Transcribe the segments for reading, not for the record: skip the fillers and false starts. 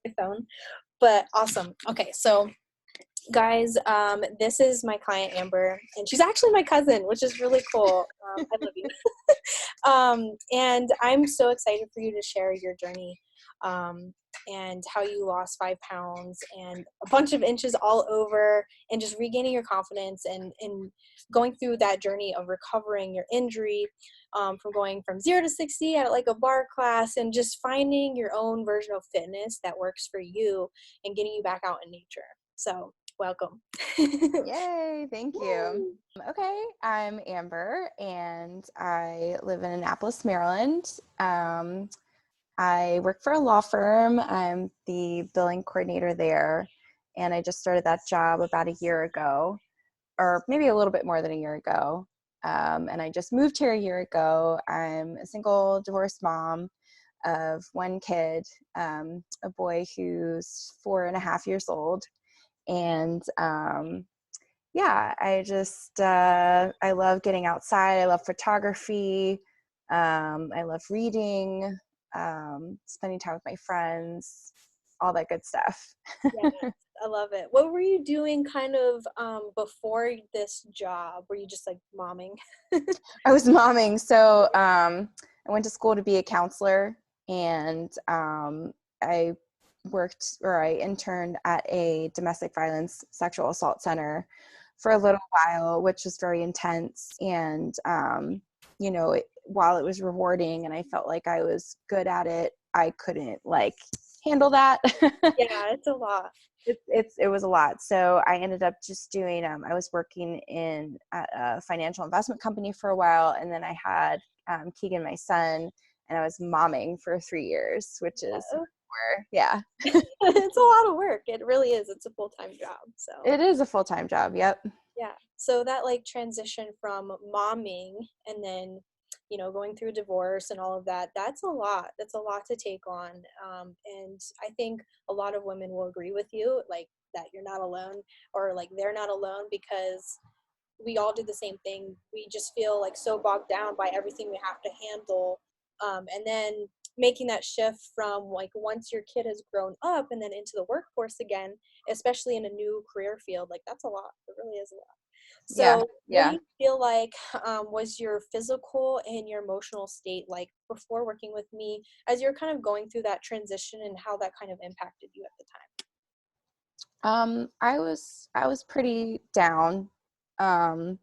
my phone. But awesome. Okay, so guys, this is my client Amber, and she's actually my cousin, which is really cool. I love you. And I'm so excited for you to share your journey, and how you lost 5 pounds and a bunch of inches all over, and just regaining your confidence and going through that journey of recovering your injury, from going from 0 to 60 at like a bar class, and just finding your own version of fitness that works for you and getting you back out in nature. So welcome. Yay, thank you. Yay. Okay, I'm Amber and I live in Annapolis, Maryland. I work for a law firm. I'm the billing coordinator there, and I just started that job about a year ago, or maybe a little bit more than a year ago. And I just moved here a year ago. I'm a single divorced mom of one kid, a boy who's 4.5 years old. And yeah, I love getting outside. I love photography. I love reading, spending time with my friends, all that good stuff. Yeah, I love it. What were you doing kind of before this job? Were you just like momming? I was momming. So I went to school to be a counselor, and I I interned at a domestic violence sexual assault center for a little while, which was very intense. And, while it was rewarding and I felt like I was good at it, I couldn't like handle that. Yeah, it's a lot. It was a lot. So I ended up just doing, I was working at a financial investment company for a while. And then I had Keegan, my son, and I was momming for 3 years, which is yeah. It's a lot of work. It really is. It's a full-time job. So It is a full-time job. Yep. yeah. So that like transition from momming and then, going through divorce and all of that, that's a lot. That's a lot to take on. And I think a lot of women will agree with you, like that you're not alone, or like they're not alone, because we all do the same thing. We just feel like so bogged down by everything we have to handle. And then making that shift from like once your kid has grown up and then into the workforce again, especially in a new career field, like that's a lot. It really is a lot. Yeah. So what do Yeah. you feel like was your physical and your emotional state like before working with me, as you're kind of going through that transition, and how that kind of impacted you at the time? I was pretty down. Um,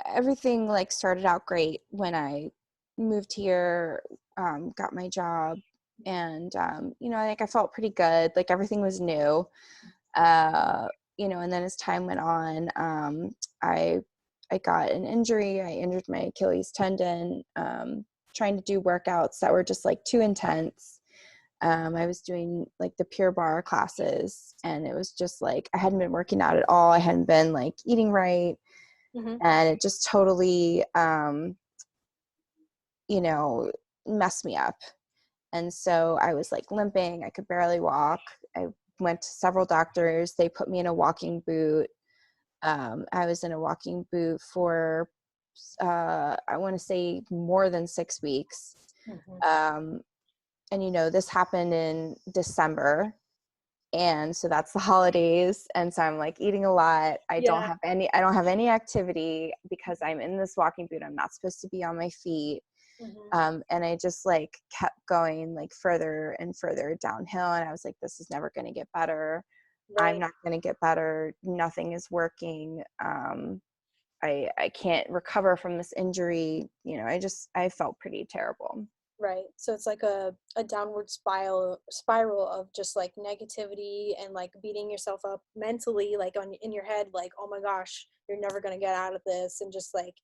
Everything like started out great when I moved here, got my job, and like I felt pretty good. Like everything was new. And then as time went on, I I got an injury. I injured my Achilles tendon, trying to do workouts that were just like too intense. I was doing like the Pure Barre classes, and it was just like I hadn't been working out at all. I hadn't been like eating right, Mm-hmm. and it just totally, messed me up. And so I was like limping. I could barely walk. I went to several doctors. They put me in a walking boot. I was in a walking boot for, I want to say more than 6 weeks. Mm-hmm. Um, and this happened in December. And so that's the holidays. And so I'm like eating a lot. I don't Yeah. have any activity because I'm in this walking boot. I'm not supposed to be on my feet. Mm-hmm. And I just like kept going like further and further downhill. And I was like, this is never going to get better. I'm Right. not going to get better. Nothing is working. I can't recover from this injury. I felt pretty terrible. Right. So it's like a downward spiral of just like negativity and like beating yourself up mentally, like in your head, like, oh my gosh, you're never gonna get out of this, and just like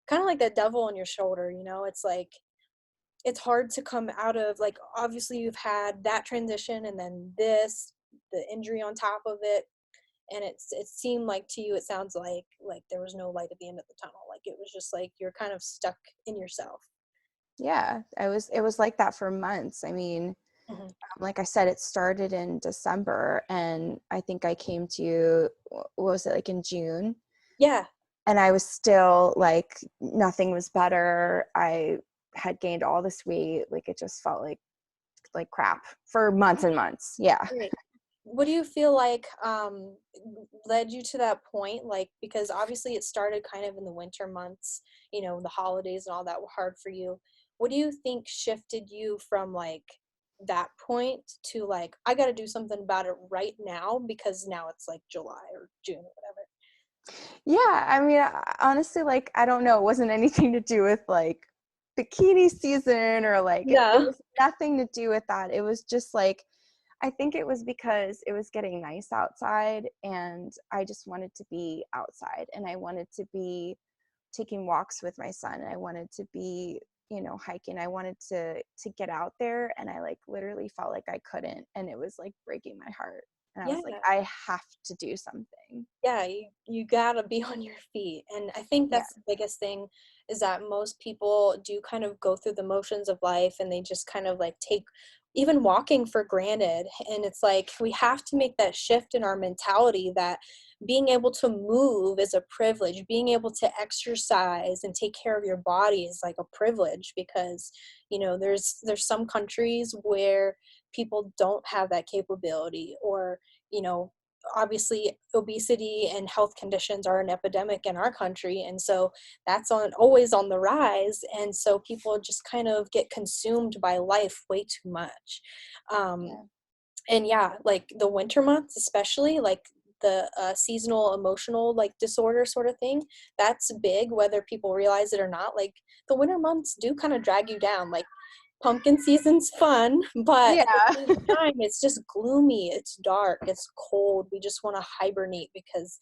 kind of like that devil on your shoulder, It's like it's hard to come out of, like, obviously you've had that transition and then the injury on top of it. And it seemed like to you, it sounds like there was no light at the end of the tunnel. Like it was just like you're kind of stuck in yourself. Yeah, it was like that for months. I mean, Hmm. like I said, it started in December, and I think I came to you, what was it, like in June? Yeah. And I was still like, nothing was better. I had gained all this weight. Like it just felt like like crap for months and months. Yeah. Right. What do you feel like led you to that point? Like, because obviously it started kind of in the winter months, the holidays and all that were hard for you. What do you think shifted you from like that point to like, I got to do something about it right now because now it's like July or June or whatever? Yeah, I mean, honestly, like, I don't know. It wasn't anything to do with like bikini season or like, it Yeah. was nothing to do with that. It was just like, I think it was because it was getting nice outside and I just wanted to be outside and I wanted to be taking walks with my son. And I wanted to be, hiking. I wanted to get out there and I like literally felt like I couldn't and it was like breaking my heart. And I was like, Yeah. I have to do something. Yeah, you gotta be on your feet. And I think Yeah. that's the biggest thing is that most people do kind of go through the motions of life and they just kind of like take even walking for granted. And it's like we have to make that shift in our mentality that being able to move is a privilege. Being able to exercise and take care of your body is like a privilege because, there's some countries where people don't have that capability or, you know, obviously obesity and health conditions are an epidemic in our country, and so that's always on the rise, and so people just kind of get consumed by life way too much. um, Yeah. and yeah, like the winter months especially, like the seasonal emotional like disorder sort of thing, that's big whether people realize it or not. Like the winter months do kind of drag you down. Like pumpkin season's fun, but at the Yeah. same time, it's just gloomy. It's dark. It's cold. We just want to hibernate because,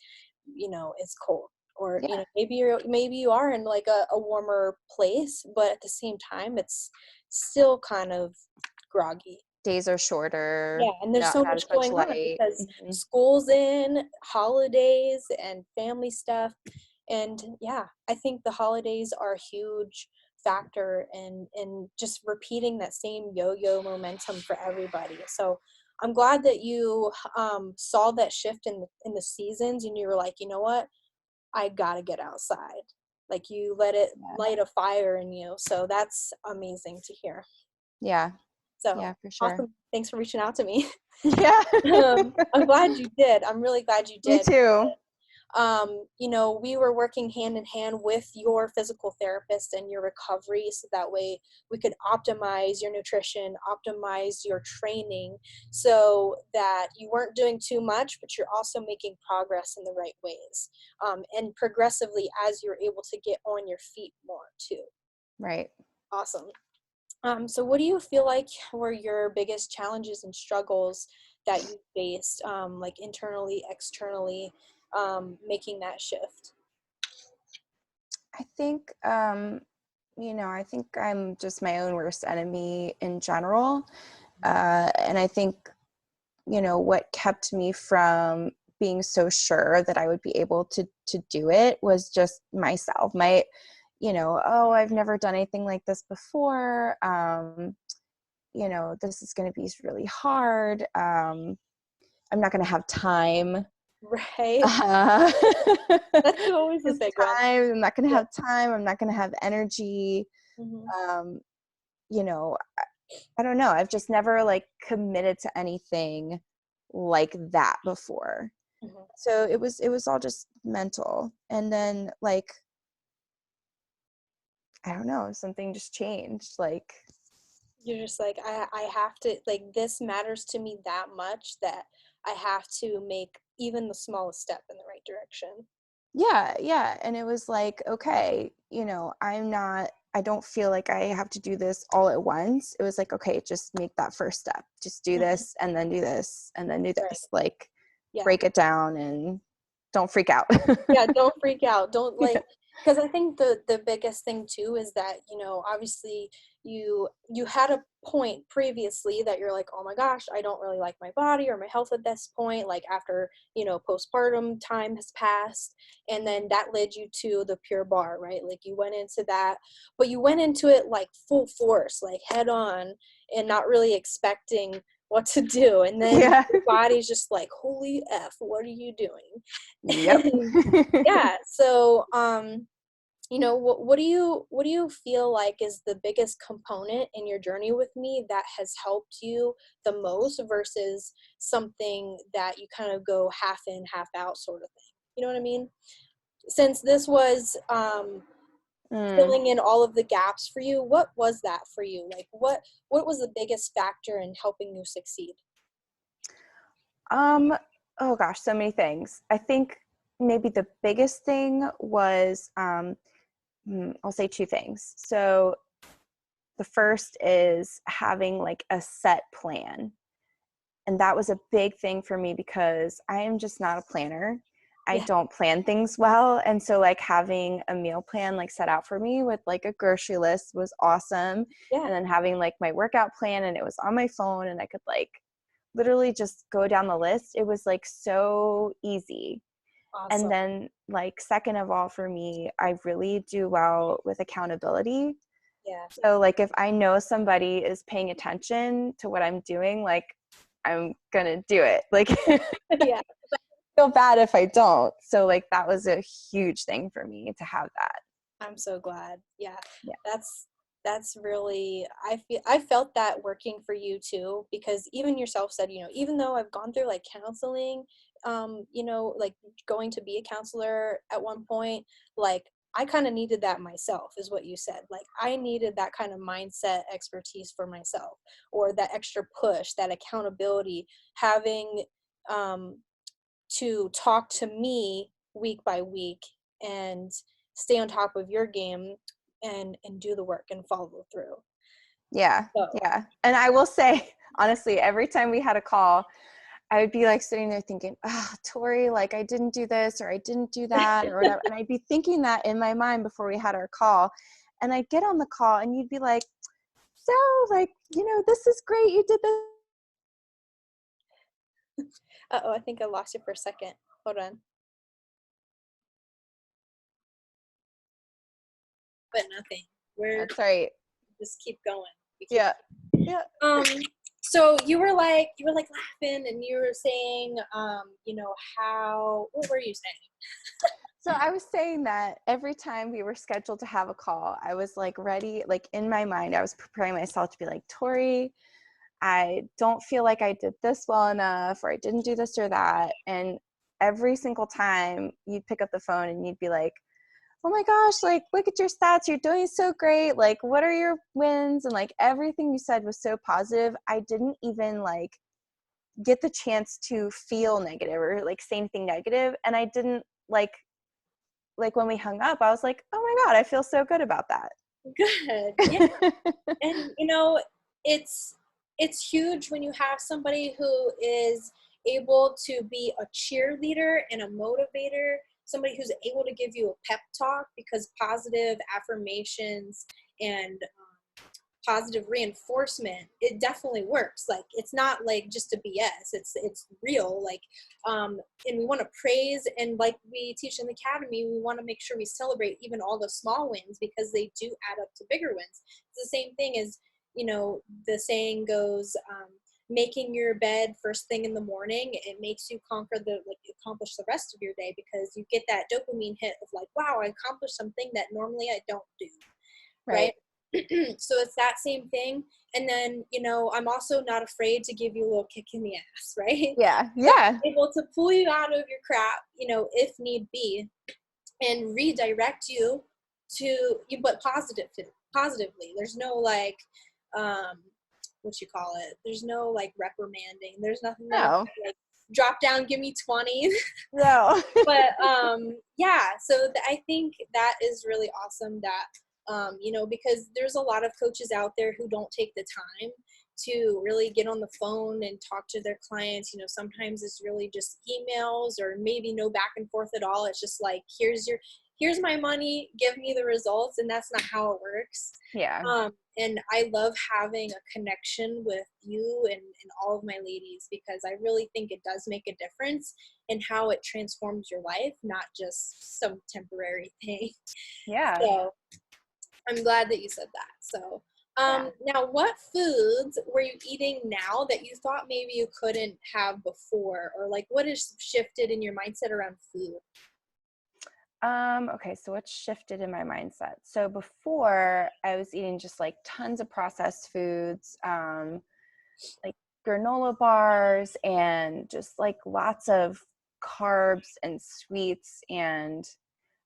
it's cold. Or, Yeah. maybe you are in like a warmer place, but at the same time, it's still kind of groggy. Days are shorter, Yeah, and there's so not much as much going on light. because Mhm. school's in, holidays and family stuff. And yeah, I think the holidays are a huge factor in just repeating that same yo-yo momentum for everybody. So I'm glad that you saw that shift in the seasons and you were like, you know what? I gotta get outside. Like you let it Yeah. light a fire in you. So that's amazing to hear. Yeah. So Yeah, for sure. awesome. Thanks for reaching out to me. Yeah. I'm glad you did. I'm really glad you Me did. too. We were working hand in hand with your physical therapist and your recovery, so that way we could optimize your nutrition, optimize your training, so that you weren't doing too much, but you're also making progress in the right ways. And progressively, as you're able to get on your feet more too. Right. Awesome. So what do you feel like were your biggest challenges and struggles that you faced, like internally, externally, making that shift? I think I think I'm just my own worst enemy in general. And I think, what kept me from being so sure that I would be able to do it was just myself. Oh, I've never done anything like this before. This is going to be really hard. I'm not going to have time. Right. Uh, That's always a Just big one. time. I'm not going to Yeah. have time. I'm not going to have energy. Hmm. Um, you know, I don't know. I've just never like committed to anything like that before. Hmm. So it was all just mental. And then like, I don't know, something just changed. Like, You're just like, I have to, like, this matters to me that much that I have to make even the smallest step in the right direction. yeah, yeah. And it was like, okay, I don't feel like I have to do this all at once. It was like, okay, just make that first step. Just do Mhm. this and then do this and then do Right. this. Like, Yeah. break it down and don't freak out. Yeah, don't freak out. Don't Yeah. like, because I think the biggest thing too is that, obviously you had a point previously that you're like, oh my gosh, I don't really like my body or my health at this point, like after, postpartum time has passed. And then that led you to the Pure Bar, right? Like you went into that, but you went into it like full force, like head on, and not really expecting what to do. And then Yeah. your body's just like, holy F, what are you doing? Yep. And yeah, so you know, what do you feel like is the biggest component in your journey with me that has helped you the most versus something that you kind of go half in, half out sort of thing? You know what I mean? Since this was Mm. filling in all of the gaps for you, what was that for you? Like what was the biggest factor in helping you succeed? Oh gosh, so many things. I think maybe the biggest thing was, I'll say two things. So the first is having like a set plan. And that was a big thing for me because I am just not a planner. I Yeah. don't plan things well. And so like having a meal plan like set out for me with like a grocery list was awesome. Yeah. And then having like my workout plan and it was on my phone and I could like literally just go down the list. It was like so easy. And Awesome. then like second of all for me, I really do well with accountability. Yeah. So like if I know somebody is paying attention to what I'm doing, like I'm gonna do it. Like Yeah. feel bad if I don't. So like that was a huge thing for me to have that. I'm so glad. Yeah. Yeah. That's really, I felt that working for you too, because even yourself said, you know, even though I've gone through like counseling, you know, like going to be a counselor at one point, like I kind of needed that myself, is what you said. Like I needed that kind of mindset expertise for myself, or that extra push, that accountability, having um to talk to me week by week and stay on top of your game and do the work and follow through. Yeah. So Yeah. And I will say, honestly, every time we had a call, I would be like sitting there thinking, oh, Tori, like I didn't do this or I didn't do that or whatever. And I'd be thinking that in my mind before we had our call. And I'd get on the call and you'd be like, so like, you know, this is great. You did this. uh-oh, I think I lost you for a second. Hold on. But nothing. We're That's right. just keep going. We keep Yeah. Yeah. um so you were like laughing and you were saying you know, how, what were you saying? So I was saying that every time we were scheduled to have a call, I was like ready, like in my mind, I was preparing myself to be like, Tori, I don't feel like I did this well enough, or I didn't do this or that. And every single time you'd pick up the phone and you'd be like, oh my gosh, like, look at your stats. You're doing so great. Like, what are your wins? And like everything you said was so positive. I didn't even like get the chance to feel negative or like say anything negative. And I didn't like when we hung up, I was like, oh my God, I feel so good about that. Good. Yeah. And you know, it's it's huge when you have somebody who is able to be a cheerleader and a motivator, somebody who's able to give you a pep talk, because positive affirmations and positive reinforcement, it definitely works. Like it's not like just a BS, it's real. Like and we want to praise, and like we teach in the academy, we want to make sure we celebrate even all the small wins, because they do add up to bigger wins. It's the same thing as, you know, the saying goes, making your bed first thing in the morning, it makes you conquer the, like, accomplish the rest of your day, because you get that dopamine hit of like, wow, I accomplished something that normally I don't do, Right. right? So it's that same thing. And then, you know, I'm also not afraid to give you a little kick in the ass, right? Yeah. I'm Yeah. able to pull you out of your crap, you know, if need be, and redirect you to you, but positively. There's no like what you call it, there's no like reprimanding, there's nothing, none of No. that, like drop down, give me 20. No. But yeah, so I think that is really awesome that you know, because there's a lot of coaches out there who don't take the time to really get on the phone and talk to their clients. You know, sometimes it's really just emails, or maybe no back and forth at all. It's just like, here's my money, give me the results. And that's not how it works. Yeah. And I love having a connection with you and all of my ladies, because I really think it does make a difference in how it transforms your life, not just some temporary thing. Yeah. So I'm glad that you said that. So Yeah. now, what foods were you eating now that you thought maybe you couldn't have before? Or like, what has shifted in your mindset around food? Okay, so what shifted in my mindset? So before I was eating just like tons of processed foods, like granola bars and just like lots of carbs and sweets, and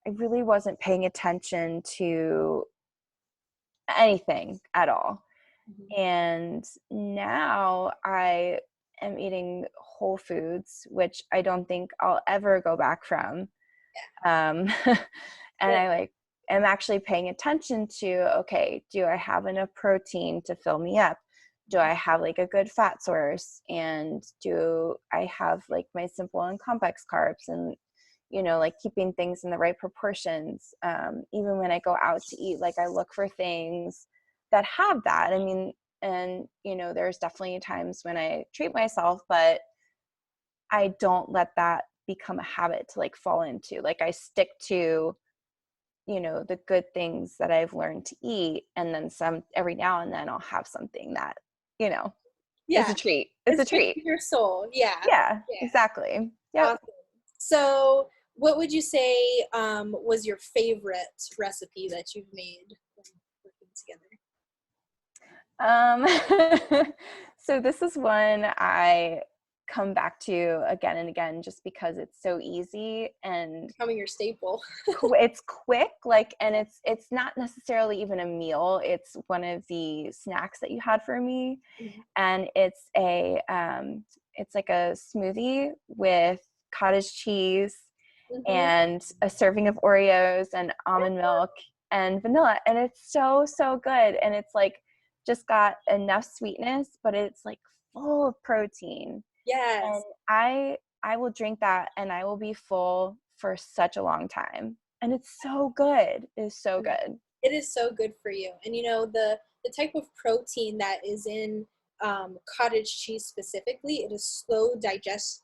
I really wasn't paying attention to anything at all. Mhm. And now I am eating whole foods, which I don't think I'll ever go back from. Um, and Good. I like am actually paying attention to, okay, do I have enough protein to fill me up? Do I have like a good fat source? And do I have like my simple and complex carbs, and, you know, like keeping things in the right proportions. Even when I go out to eat, like I look for things that have that. I mean, and, you know, there's definitely times when I treat myself, but I don't let that become a habit to like fall into. Like I stick to, you know, the good things that I've learned to eat, and then some every now and then I'll have something that, you know, is a Yeah. treat. It's It's a good treat. for your soul. Yeah. Yeah, Yeah. exactly. Yep. Awesome. So, what would you say was your favorite recipe that you've made when working together? Um, so this is one I come back to again and again just because it's so easy and Becoming your staple. it's quick, like, and it's not necessarily even a meal. It's one of the snacks that you had for me, Mhm. and it's like a smoothie with cottage cheese Mhm. and a serving of Oreos and almond milk and vanilla. And it's so, so good. And it's like just got enough sweetness, but it's like full of protein. And Yes. I will drink that and I will be full for such a long time. And it's so good. It's so good. It is so good for you. And you know, the type of protein that is in cottage cheese specifically, it is slow digesting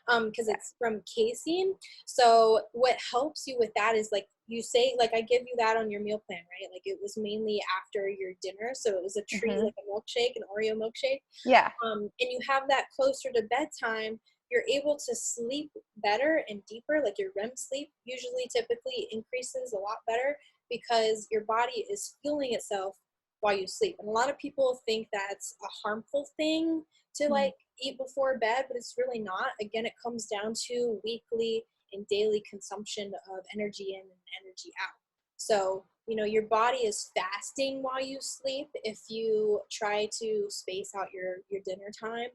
because it's from casein. So what helps you with that is, like you say, like I give you that on your meal plan, right? Like it was mainly after your dinner, so it was a treat, Hmm. like a milkshake, an Oreo milkshake. Yeah. And you have that closer to bedtime, you're able to sleep better and deeper. Like your REM sleep usually typically increases a lot better because your body is fueling itself while you sleep. And a lot of people think that's a harmful thing to Mhm. like eat before bed, but it's really not. Again, it comes down to weekly and daily consumption of energy in and energy out. So, you know, your body is fasting while you sleep if you try to space out your dinner time.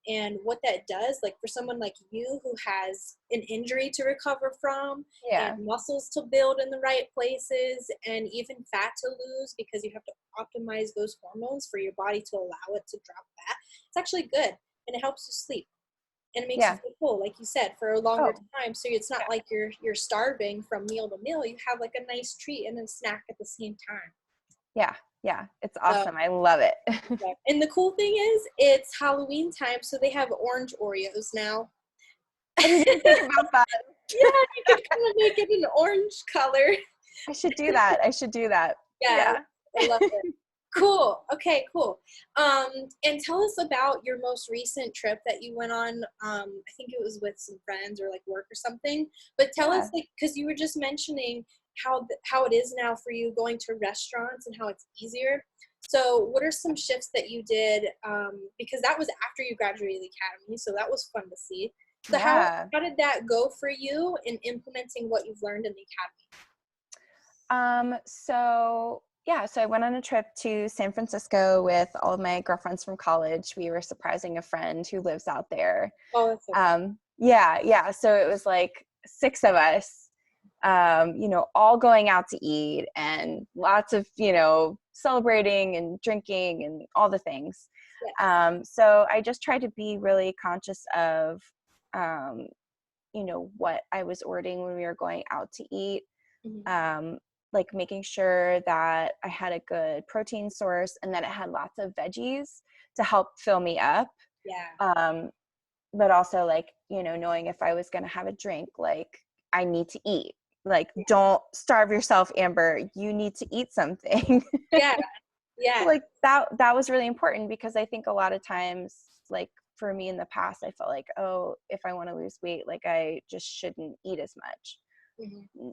And what that does, like for someone like you who has an injury to recover from and Yeah. muscles to build in the right places and even fat to lose, because you have to optimize those hormones for your body to allow it to drop fat, it's actually good, and it helps you sleep, and it makes you Yeah. feel full, like you said, for a longer Oh, time. So it's not yeah. like you're starving from meal to meal. You have like a nice treat and a snack at the same time. Yeah. Yeah. It's So, awesome. I love it. yeah. And the cool thing is, it's Halloween time, so they have orange Oreos now. I didn't even think about that. Yeah, you could kind of make it an orange color. I should do that. I should do that. Yeah, Yeah. I love it. Cool. Okay, cool. And tell us about your most recent trip that you went on. I think it was with some friends or like work or something. But tell us, Yeah. like, because you were just mentioning how it is now for you going to restaurants and how it's easier. So, what are some shifts that you did? Because that was after you graduated the academy, so that was fun to see. So, Yeah. how did that go for you in implementing what you've learned in the academy? So yeah, so I went on a trip to San Francisco with all of my girlfriends from college. We were surprising a friend who lives out there. Oh, that's so fun. Yeah, yeah. So it was like six of us, you know, all going out to eat and lots of, you know, celebrating and drinking and all the things. Yes. So I just tried to be really conscious of, um, you know, what I was ordering when we were going out to eat. Mhm. um, like making sure that I had a good protein source and that it had lots of veggies to help fill me up. Yeah. Um, but also like, you know, knowing if I was going to have a drink, like I need to eat. Like, don't starve yourself, Amber. You need to eat something. Yeah. Yeah. Like that was really important because I think a lot of times, like for me in the past, I felt like, oh, if I want to lose weight, like I just shouldn't eat as much.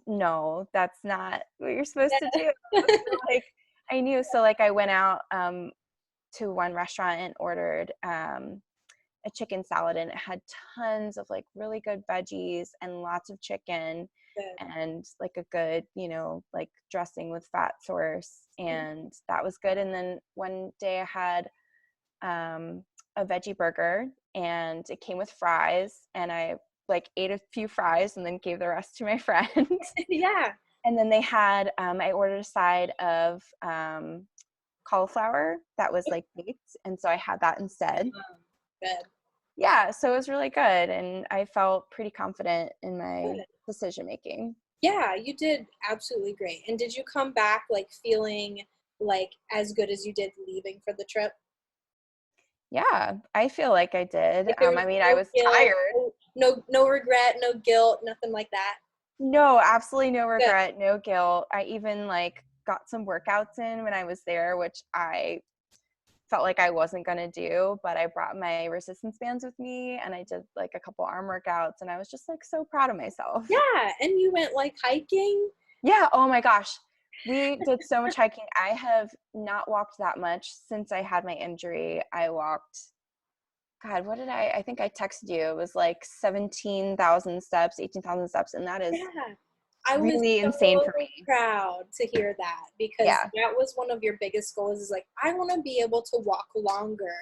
No, that's not what you're supposed to do. So, like, I knew. So like I went out to one restaurant and ordered a chicken salad, and it had tons of like really good veggies and lots of chicken and like a good, like dressing with fat source. And that was good. And then one day I had a veggie burger, and it came with fries, and I like ate a few fries and then gave the rest to my friend. Yeah. And then they had I ordered a side of cauliflower that was like baked, and so I had that instead. Good. Yeah, so it was really good, and I felt pretty confident in my Good. decision making. Yeah, you did absolutely great. And did you come back like feeling like as good as you did leaving for the trip? Yeah, I feel like I did. Like there was I mean, I no was guilt, tired. no regret, no guilt, nothing like that. No, absolutely no Good. regret, no guilt. I even like got some workouts in when I was there, which I felt like I wasn't going to do, but I brought my resistance bands with me, and I did like a couple arm workouts, and I was just like so proud of myself. Yeah, and you went like hiking? Yeah, oh my gosh. We did so much hiking. I have not walked that much since I had my injury. I walked, God, I think I texted you. It was like 17,000 steps, 18,000 steps, and that is Yeah. I was really insane so for me. proud to hear that, because Yeah. that was one of your biggest goals, is like, I want to be able to walk longer,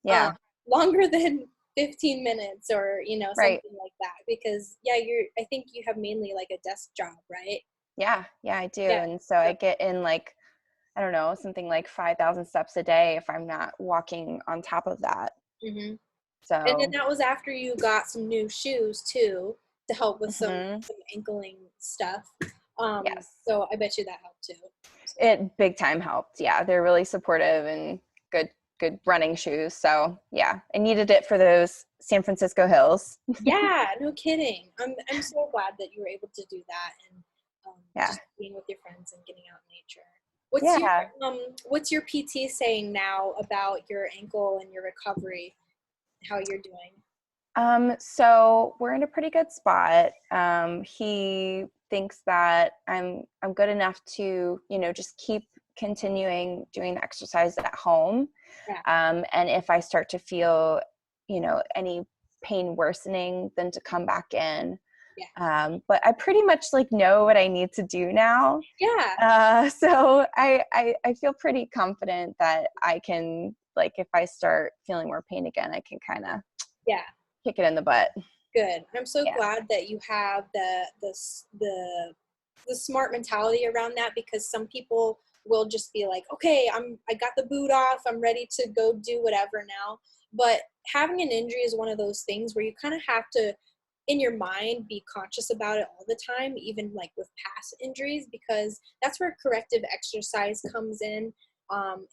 Yeah. longer than 15 minutes or, Right. something like that. Because I think you have mainly like a desk job, right? Yeah. Yeah, I do. Yeah. And so I get in like, I don't know, something like 5,000 steps a day if I'm not walking on top of that. Mm-hmm. And then So, that was after you got some new shoes too, to help with some ankling stuff. yes, So I bet you that helped too. it big time helped. Yeah. They're really supportive and good running shoes. So yeah, I needed it for those San Francisco hills. Yeah, no kidding. I'm so glad that you were able to do that, and Yeah. just being with your friends and getting out in nature. Yeah. What's your PT saying now about your ankle and your recovery? How you're doing? So we're in a pretty good spot. He thinks that I'm good enough to, just keep continuing doing the exercise at home. Yeah. And if I start to feel, any pain worsening, then to come back in. Yeah. But I pretty much like know what I need to do now. Yeah. So I feel pretty confident that I can, like, if I start feeling more pain again, I can kind of Yeah. kick it in the butt. Good. I'm so Yeah. glad that you have the smart mentality around that, because some people will just be like, okay, I got the boot off, I'm ready to go do whatever now. But having an injury is one of those things where you kind of have to, in your mind, be conscious about it all the time, even like with past injuries, because that's where corrective exercise comes in.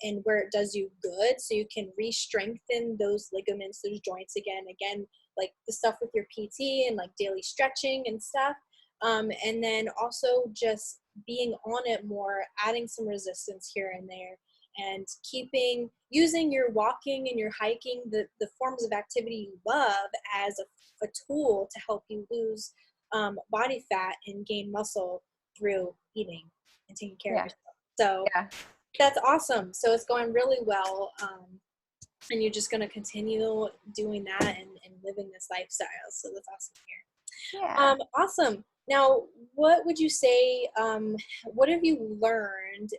And where it does you good, so you can re-strengthen those ligaments, those joints again, like the stuff with your PT and like daily stretching and stuff. And then also just being on it more, adding some resistance here and there, and using your walking and your hiking, the forms of activity you love, as a tool to help you lose body fat and gain muscle through eating and taking care of yourself. So Yeah. that's awesome. So it's going really well. And you're just going to continue doing that and living this lifestyle. So that's awesome here. Yeah. Awesome. Now, what would you say, what have you learned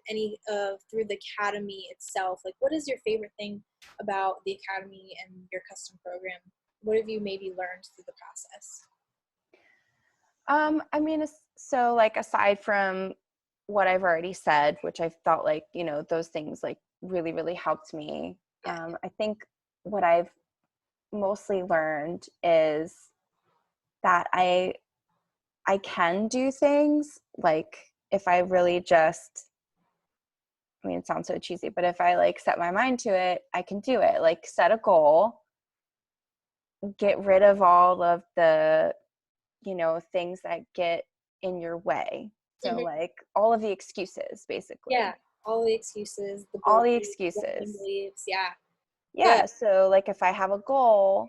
through the Academy itself? Like, what is your favorite thing about the Academy and your custom program? What have you maybe learned through the process? I mean, so like aside from what I've already said, which I felt like, those things like really, really helped me. Yeah. I think what I've mostly learned is that I can do things, like if I really just, I mean, it sounds so cheesy, but if I like set my mind to it, I can do it. Like set a goal, get rid of all of the, things that get in your way. So Mm-hmm. like all of the excuses, basically. Yeah. All the excuses, the All the limiting excuses. beliefs. Yeah. Yeah. Good. So like if I have a goal,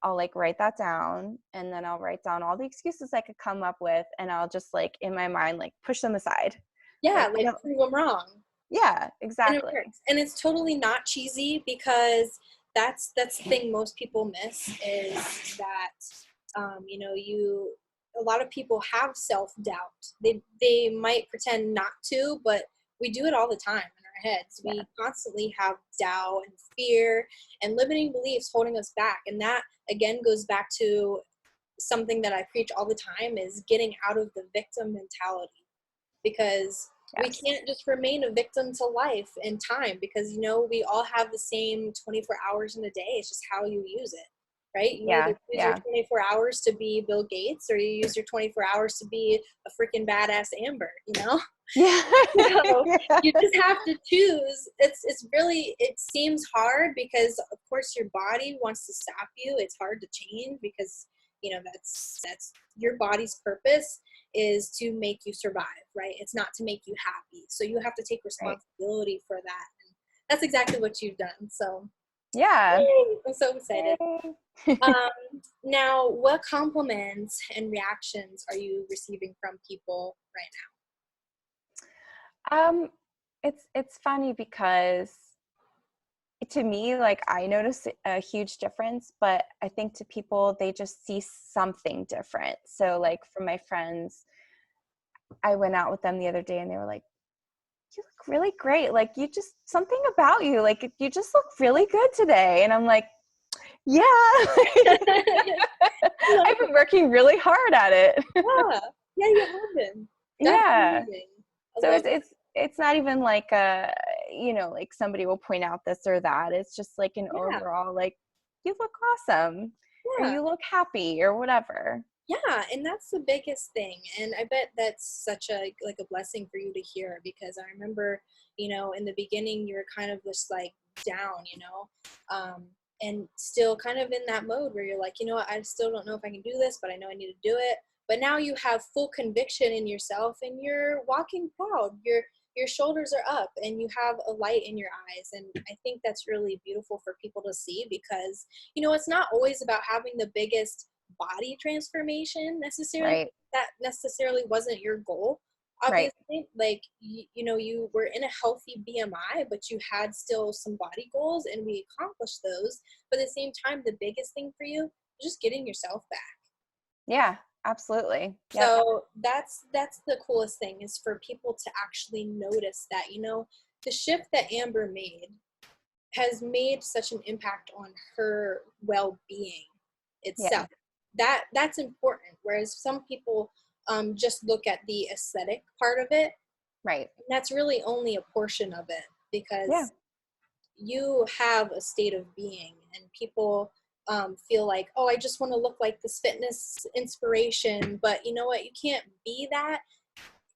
I'll like write that down, and then I'll write down all the excuses I could come up with, and I'll just like in my mind like push them aside. Yeah, Like I like don't. prove them wrong. Yeah, And it exactly. works. And it's totally not cheesy, because that's the thing most people miss, is that you know, a lot of people have self-doubt. They might pretend not to, but we do it all the time in our heads. Yeah. We constantly have doubt and fear and limiting beliefs holding us back. And that again goes back to something that I preach all the time, is getting out of the victim mentality, because we Yes. can't just remain a victim to life and time, because, you know, we all have the same 24 hours in a day. It's just how you use it, right? You Yeah. either use your Yeah. 24 hours to be Bill Gates, or you use your 24 hours to be a freaking badass Amber, you know? Yeah. So Yeah. you just have to choose. It's really, it seems hard, because of course your body wants to stop you. It's hard to change, because, you know, that's your body's purpose, is to make you survive, right? It's not to make you happy. So you have to take Right. responsibility for that. And that's exactly what you've done. So Yeah. yay, I'm so excited. Yay. Now, what compliments and reactions are you receiving from people right Um, it's funny because to me, like I notice a huge difference, but I think to people they just see something different. So like for my friends, I went out with them the other day and they were like, "You look really great. Like you just something about you. Like you just look really good today." And I'm like, "Yeah, now? I've been working really hard at it." Yeah, yeah, you have been. That's Yeah. amazing. I So love it's not even like a, like somebody will point out this or that. It's just like an it. Yeah, overall like, you look awesome, or yeah, you look happy, or whatever. yeah, and that's the biggest thing. And I bet that's such a like a blessing for you to hear, because I remember, you know, in the beginning you were kind of just like down, you know, and still kind of in that mode where you're like, you know what, I still don't know if I can do this, but I know I need to do it. But now you have full conviction in yourself, and you're walking proud. Your shoulders are up, and you have a light in your eyes. And I think that's really beautiful for people to see, because, you know, it's not always about having the biggest body transformation necessarily. Right. That necessarily wasn't your goal, Right. obviously. Like you know, you were in a healthy BMI, but you had still some body goals, and we accomplished those. But at the same time, the biggest thing for you is just getting yourself back. Yeah, absolutely. Yep. So that's the coolest thing, is for people to actually notice that, you know, the shift that Amber made has made such an impact on her well-being Yeah. itself. That's important. Whereas some people just look at the aesthetic part of it. Right. And that's really only a portion of it, Yeah. because you have a state of being, and people feel like, oh, I just want to look like this fitness inspiration. But you know what? You can't be that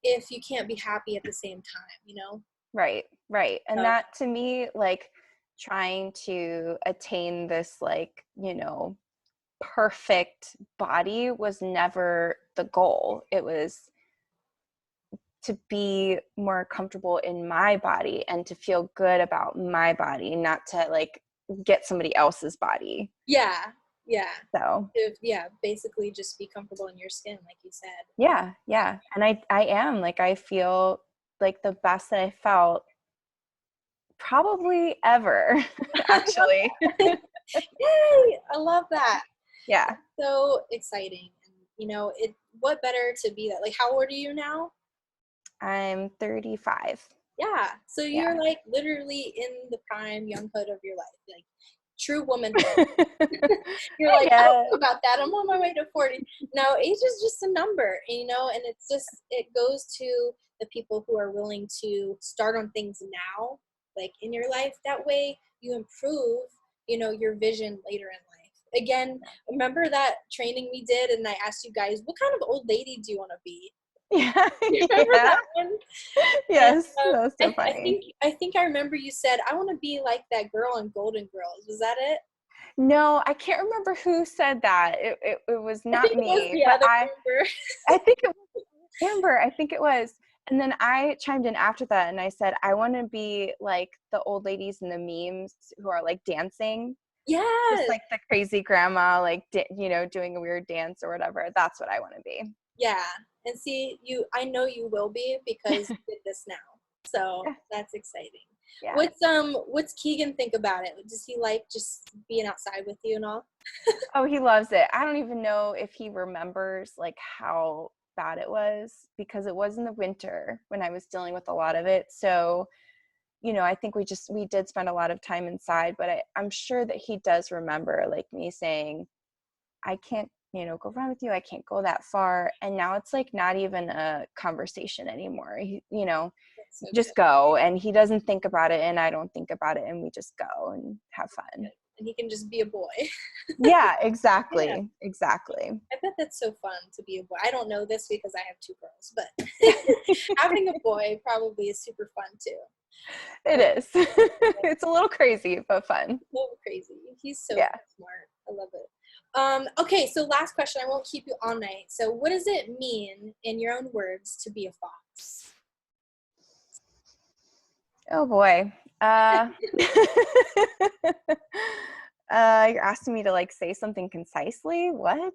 if you can't be happy at the same time, you know? Right. Right. And So, that to me, like trying to attain this, like, perfect body was never the goal. It was to be more comfortable in my body and to feel good about my body, not to like get somebody else's body. yeah, yeah. So Yeah, basically just be comfortable in your skin, like you said. yeah, yeah. And I am like, I feel like the best that I felt probably ever, I love actually. that. Yay! I love that. Yeah. So exciting. And you know, what better to be that? Like, how old are you now? I'm 35. Yeah. So Yeah. you're like literally in the prime younghood of your life, like true womanhood. You're I like, I don't guess. know about that. I'm on my way to 40. No, age is just a number, you know, and it's just, it goes to the people who are willing to start on things now, like in your life. That way you improve, you know, your vision later in life. Again, remember that training we did, and I asked you guys, what kind of old lady do you want to be? Yeah. You remember Yeah. that one? And Yes. That's so funny. I think I remember you said, I want to be like that girl on Golden Girls. Was that it? No, I can't remember who said that. It was I not think it was me, the but other member. I think it was Amber. I think it was. And then I chimed in after that and I said, I want to be like the old ladies in the memes who are like dancing. Just Yes. like the crazy grandma, like, you know, doing a weird dance or whatever. That's what I want to be. Yeah. And see, I know you will be because you did this now. So Yeah. that's exciting. Yeah. What's Keegan think about it? Does he like just being outside with you and all? Oh, he loves it. I don't even know if he remembers like how bad it was because it was in the winter when I was dealing with a lot of it. So, you know, I think we did spend a lot of time inside, but I'm sure that he does remember like me saying, I can't, you know, go run with you. I can't go that far. And now it's like not even a conversation anymore. You know, That's so just good. go. And he doesn't think about it and I don't think about it and we just go and have fun. And he can just be a boy. Yeah, Yeah. exactly. Exactly. I bet that's so fun to be a boy. I don't know this because I have 2 girls, but having a boy probably is super fun too. It is. It's a little crazy, but fun. So crazy. He's so Yeah. smart. I love it. Okay, so last question. I won't keep you all night. So what does it mean, in your own words, to be a fox? Oh boy. You're asking me to like say something concisely? What?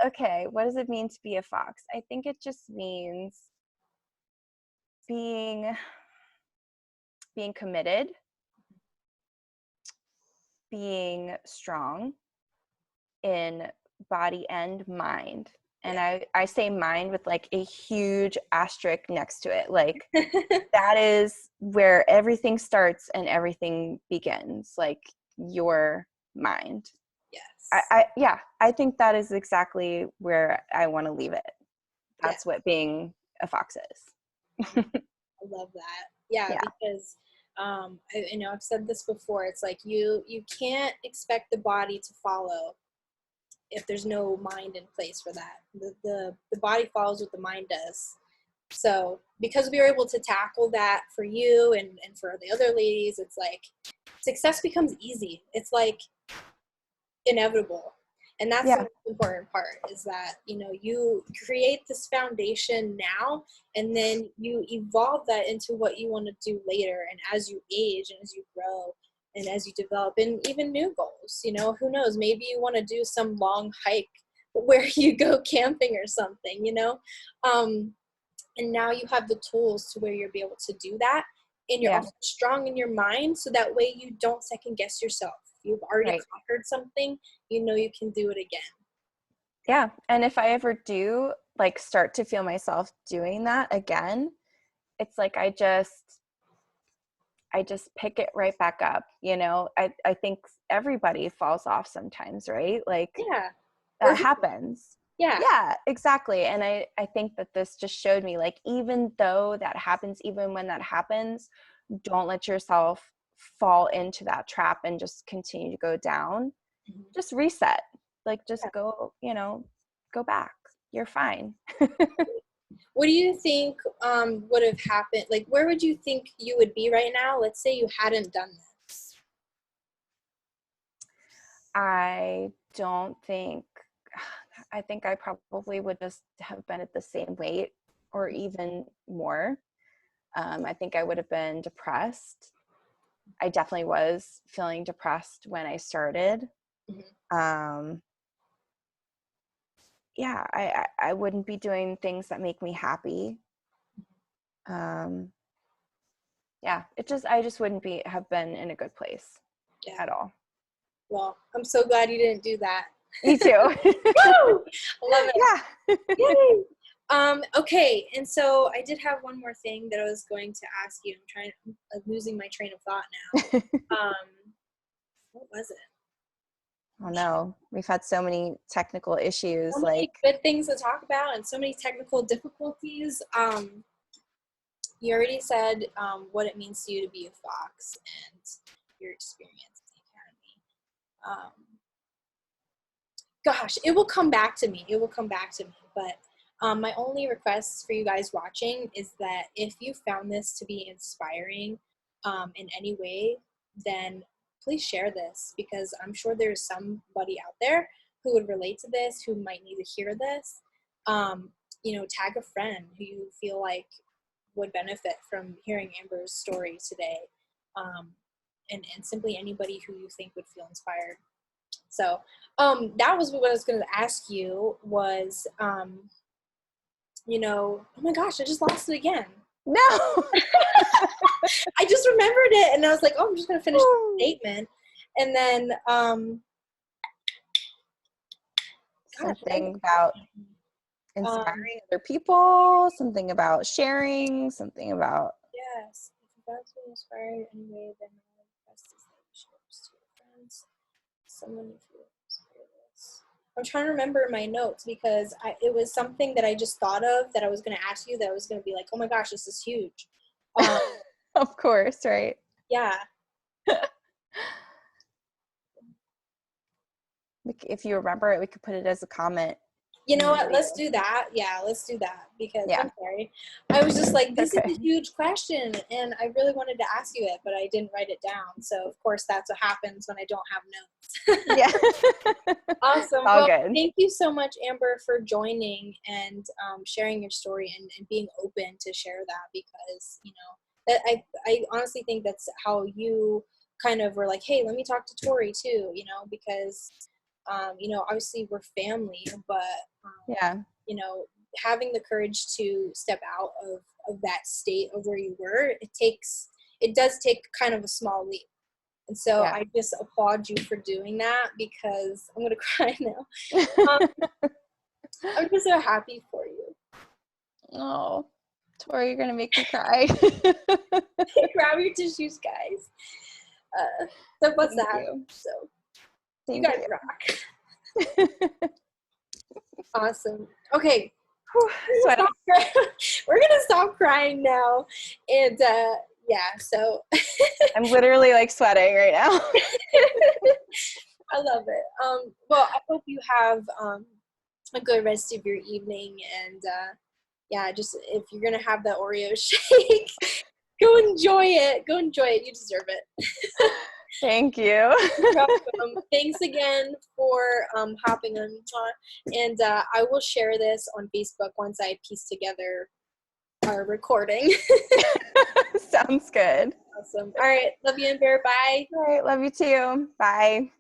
Okay. What does it mean to be a fox? I think it just means being committed, being strong in body and mind. And I say mind with like a huge asterisk next to it. Like that is where everything starts and everything begins, like your mind. Yes. I think that is exactly where I want to leave it. Yeah. That's what being a fox is. I love that. Yeah, Yeah. because I know I've said this before. It's like you can't expect the body to follow if there's no mind in place for that. The body follows what the mind does. So because we were able to tackle that for you and for the other ladies, it's like success becomes easy. It's like inevitable. And that's the Yeah. most important part is that, you know, you create this foundation now and then you evolve that into what you want to do later. And as you age and as you grow and as you develop and even new goals, you know, who knows, maybe you want to do some long hike where you go camping or something, you know? And now you have the tools to where you'll be able to do that. And you're Yeah. also strong in your mind, so that way you don't second guess yourself. You've already Right. conquered something, you know you can do it again. Yeah. And if I ever do like start to feel myself doing that again, it's like I just pick it right back up. You know, I think everybody falls off sometimes, right? Like Yeah. Or that happens. yeah. Yeah, exactly. And I think that this just showed me like, even though that happens, even when that happens, don't let yourself fall into that trap and just continue to go down. Mhm. Just reset. Like just Yeah. go, you know, go back. You're fine. What do you think would have happened? Like, where would you think you would be right now? Let's say you hadn't done this. I don't think, I think I probably would just have been at the same weight or even more. I think I would have been depressed. I definitely was feeling depressed when I started. Mm-hmm. Yeah, I wouldn't be doing things that make me happy. Yeah, I just wouldn't have been in a good place Yeah. at all. Well, I'm so glad you didn't do that. Me too. Woo! I love it. Yeah. Yay! Okay, and so I did have one more thing that I was going to ask you. I'm losing my train of thought now. What was it? Oh no, we've had so many technical issues. So many Like, good things to talk about and so many technical difficulties. You already said what it means to you to be a fox and your experience in the academy. Gosh, it will come back to me. It will come back to me. But my only request for you guys watching is that if you found this to be inspiring in any way, then please share this because I'm sure there's somebody out there who would relate to this, who might need to hear this. tag a friend who you feel like would benefit from hearing Amber's story today. And simply anybody who you think would feel inspired. So that was what I was going to ask you was, oh my gosh, I just lost it again. No. I just remembered it, and I was like, oh, I'm just going to finish the statement. And then something about inspiring other people, something about sharing, something about. Yes. If you're about to inspire in any way, then the best is that you share this to your friends. Someone who feels inspired this. I'm trying to remember my notes because it was something that I just thought of that I was going to ask you, that I was going to be like, oh my gosh, this is huge. Of course, right? Yeah. If you remember it, we could put it as a comment. You know what? Let's do that. Yeah, let's do that because Yeah. I'm sorry. I was just like, this is a huge question, and I really wanted to ask you it, but I didn't write it down. So, of course, that's what happens when I don't have notes. Yeah. Awesome. All good. Thank you so much, Amber, for joining and sharing your story and being open to share that, because, that I honestly think that's how you kind of were like, hey, let me talk to Tori too, because obviously we're family, but yeah, having the courage to step out of that state of where you were, it does take kind of a small leap. And so I just applaud you for doing that, because I'm going to cry now. I'm just so happy for you. Oh, Tori, you're going to make me cry. Grab your tissues, guys. So what's that? So you guys rock. Awesome. Okay. We're gonna stop crying now, and so I'm literally like sweating right now. I love it. Well, I hope you have a good rest of your evening, and just if you're gonna have that Oreo shake, go enjoy it. You deserve it. Thank you. You're welcome. Thanks again for hopping on. And I will share this on Facebook once I piece together our recording. Sounds good. Awesome. All right. Love you, Amber. Bye. All right. Love you too. Bye.